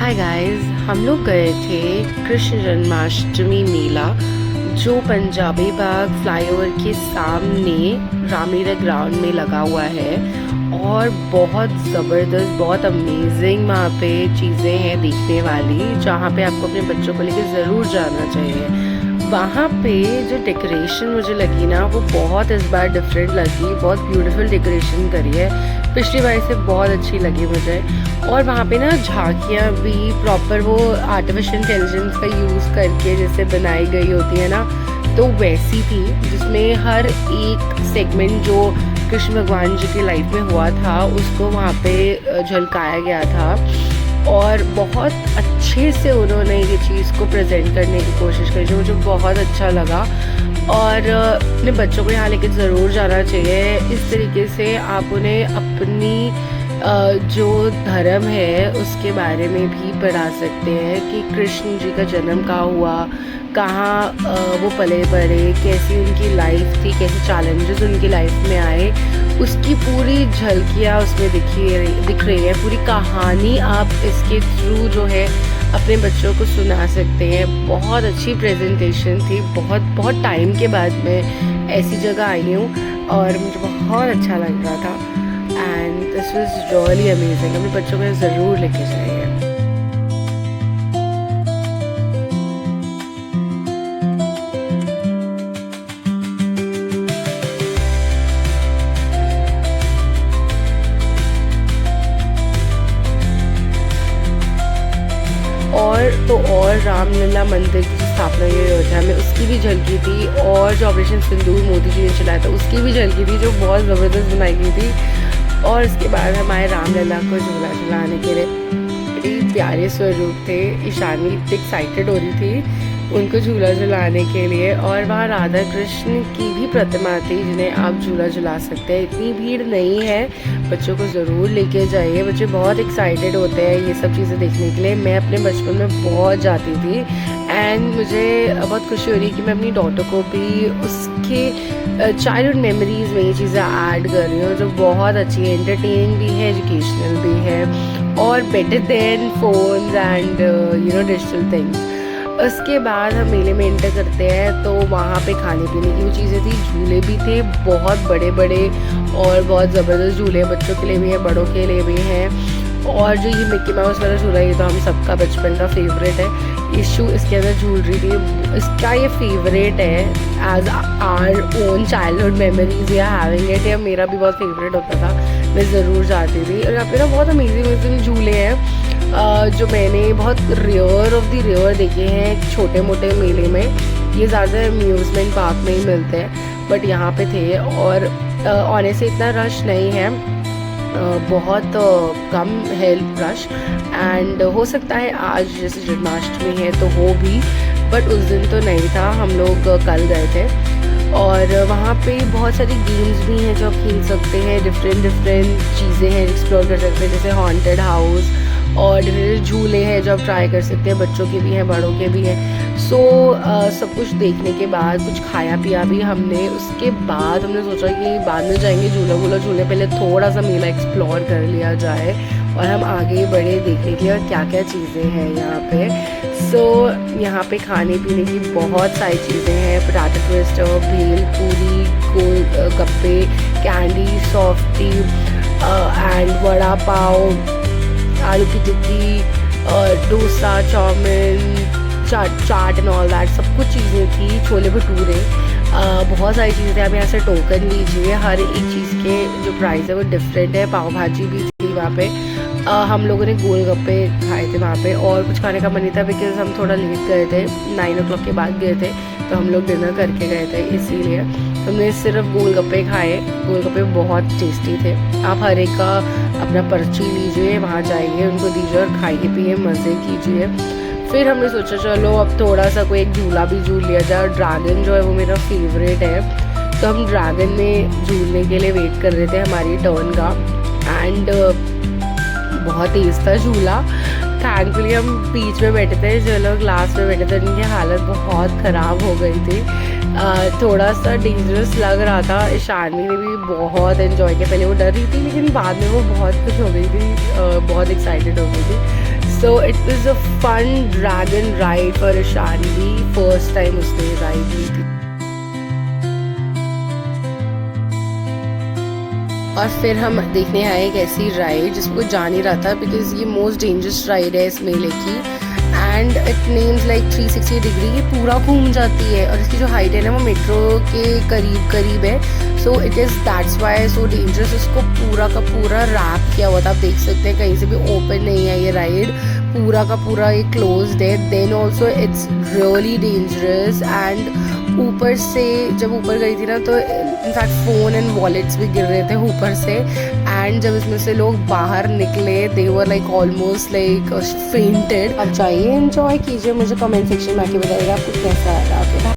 Hi guys, हम लोग गए थे कृष्ण जन्माष्टमी मेला जो पंजाबी बाग फ्लाईओवर के सामने रामलीला ग्राउंड में लगा हुआ है। और बहुत ज़बरदस्त, बहुत अमेजिंग वहाँ पे चीज़ें हैं देखने वाली, जहाँ पे आपको अपने बच्चों को लेकर ज़रूर जाना चाहिए। वहाँ पे जो डेकोरेशन मुझे लगी ना, वो बहुत इस बार डिफरेंट लगी, बहुत ब्यूटीफुल डेकोरेशन करी है। पिछली बार से बहुत अच्छी लगी मुझे। और वहाँ पे ना झांकियाँ भी प्रॉपर वो आर्टिफिशियल इंटेलिजेंस का यूज़ करके जैसे बनाई गई होती है ना, तो वैसी थी, जिसमें हर एक सेगमेंट जो कृष्ण भगवान जी की लाइफ में हुआ था उसको वहाँ पे झलकाया गया था। और बहुत अच्छे से उन्होंने ये चीज़ को प्रेजेंट करने की कोशिश करी, जो मुझे बहुत अच्छा लगा। और अपने बच्चों को यहाँ लेके ज़रूर जाना चाहिए। इस तरीके से आप उन्हें अपनी जो धर्म है उसके बारे में भी पढ़ा सकते हैं कि कृष्ण जी का जन्म कहाँ हुआ, कहाँ वो पले बड़े, कैसी उनकी लाइफ थी, कैसे चैलेंजेस उनकी लाइफ में आए, उसकी पूरी झलकियाँ उसमें दिख रही है। पूरी कहानी आप इसके थ्रू जो है अपने बच्चों को सुना सकते हैं। बहुत अच्छी प्रेजेंटेशन थी। बहुत टाइम के बाद मैं ऐसी जगह आई हूँ और मुझे बहुत अच्छा लग रहा था। And this was really amazing. अपने बच्चों को ज़रूर लेके जाइए। और रामलला मंदिर की स्थापना हुई अयोध्या में, उसकी भी झलकी थी। और जो ऑपरेशन सिंदूर मोदी जी ने चलाया था उसकी भी झलकी थी, जो बहुत ज़बरदस्त बनाई गई थी। और उसके बाद हमारे रामलला को झूला झुलाने के लिए बड़े प्यारे स्वरूप थे। ईशानी इतनी एक्साइटेड हो रही थी उनको झूला झुलाने के लिए। और वहाँ राधा कृष्ण की भी प्रतिमा थी जिन्हें आप झूला झुला सकते हैं। इतनी भीड़ नहीं है, बच्चों को ज़रूर लेके जाइए। बच्चे बहुत एक्साइटेड होते हैं ये सब चीज़ें देखने के लिए। मैं अपने बचपन में बहुत जाती थी एंड मुझे बहुत खुशी हो रही है कि मैं अपनी डॉटर को भी उसके चाइल्डहुड मेमोरीज़ में ये चीज़ें ऐड कर रही हूँ, जो बहुत अच्छी है, एंटरटेनिंग भी है, एजुकेशनल भी है और better than phones and digital things. उसके बाद हम मेले में एंटर करते हैं तो वहाँ पे खाने पीने की भी चीज़ें थी, झूले भी थे, बहुत बड़े बड़े और बहुत ज़बरदस्त झूले, बच्चों के लिए भी हैं, बड़ों के लिए भी हैं। और जो ये मिक्की माउस वाला झूला, ये तो हम सबका बचपन का फेवरेट है। इशू इसके अंदर झूल रही थी, इसका ये फेवरेट है as our own childhood memories या हैविंग इट। या मेरा भी बहुत फेवरेट होता था, मैं ज़रूर जाती थी। और यहाँ पे ना बहुत अमेजिंग झूले हैं जो मैंने बहुत रेयर ऑफ द रेयर देखे हैं छोटे मोटे मेले में। ये ज़्यादा अम्यूज़मेंट पार्क में ही मिलते हैं, बट यहाँ पे थे। और आने से इतना रश नहीं है, बहुत कम है रश। एंड हो सकता है आज जैसे जन्माष्टमी है तो हो भी, बट उस दिन तो नहीं था। हम लोग कल गए थे और वहाँ पे बहुत सारी गेम्स भी हैं जो आप खेल सकते हैं। डिफरेंट चीज़ें हैं एक्सप्लोर कर सकते हैं, जैसे हॉन्टेड हाउस और डिफरेंट झूले हैं जो आप ट्राई कर सकते हैं। बच्चों के भी हैं, बड़ों के भी हैं। सो सब कुछ देखने के बाद कुछ खाया पिया भी हमने। उसके बाद हमने सोचा कि बाद में जाएंगे झूले, पहले थोड़ा सा मेला एक्सप्लोर कर लिया जाए और हम आगे बढ़े देखने के लिए और क्या क्या चीज़ें हैं यहाँ पे। सो यहाँ पे खाने पीने की बहुत सारी चीज़ें हैं, पोटैटो ट्विस्टर, भेल puri, gol gappe, candy, softy and vada pav, आलू की टिक्की, dosa, chowmein, chaat and all that, सब कुछ चीज़ें थी। छोले भटूरे, बहुत सारी चीज़ें थी। आप यहाँ से टोकन लीजिए, हर एक चीज़ के जो प्राइस है वो डिफरेंट है। पाव भाजी भी थी वहाँ पे। हम लोगों ने गोलगप्पे खाए थे वहाँ पे। और कुछ खाने का मन नहीं था बिकॉज हम थोड़ा लेट गए थे, 9 o'clock के बाद गए थे, तो हम लोग डिनर करके गए थे, इसीलिए हमने सिर्फ गोलगप्पे खाए। गोलगप्पे बहुत टेस्टी थे। आप हर एक का अपना पर्ची लीजिए, वहाँ जाइए, उनको दीजिए और खाइए पिए, मज़े कीजिए। फिर हमने सोचा चलो अब थोड़ा सा कोई एक झूला भी झूल लिया जाए। और ड्रैगन जो है वो मेरा फेवरेट है, तो हम ड्रैगन में झूलने के लिए वेट कर रहे थे हमारी टर्न का। एंड बहुत तेज़ था झूला। थैंकफुली हम बीच में बैठे थे, जो लोग लास्ट में बैठे थे उनकी हालत बहुत ख़राब हो गई थी। थोड़ा सा डेंजरस लग रहा था। ईशानी ने भी बहुत एंजॉय किया। पहले वो डर रही थी लेकिन बाद में वो बहुत खुश हो गई थी, बहुत एक्साइटेड हो गई थी। So it was a fun dragon ride for Ishanvi, first time उसने राइड ली थी। और फिर हम देखने आए एक ऐसी राइड जिसमें कोई जा नहीं रहा था, बिकॉज ये मोस्ट डेंजरस राइड है इस मेले की, and it means like 360 degree ये पूरा घूम जाती है, और इसकी जो हाइट है ना वो मेट्रो के करीब है, so it is that's why so dangerous. इसको पूरा का पूरा रैप किया हुआ था, आप देख सकते हैं कहीं से भी ओपन नहीं है ये राइड, पूरा का पूरा ये क्लोज्ड है। Then also it's really dangerous, and ऊपर से जब ऊपर गई थी ना तो इनफैक्ट फ़ोन एंड वॉलेट्स भी गिर रहे थे ऊपर से, एंड जब इसमें से लोग बाहर निकले they were like almost like fainted. अब जाइए एंजॉय कीजिए, मुझे कमेंट सेक्शन में आके बताइएगा आपको कैसा आएगा।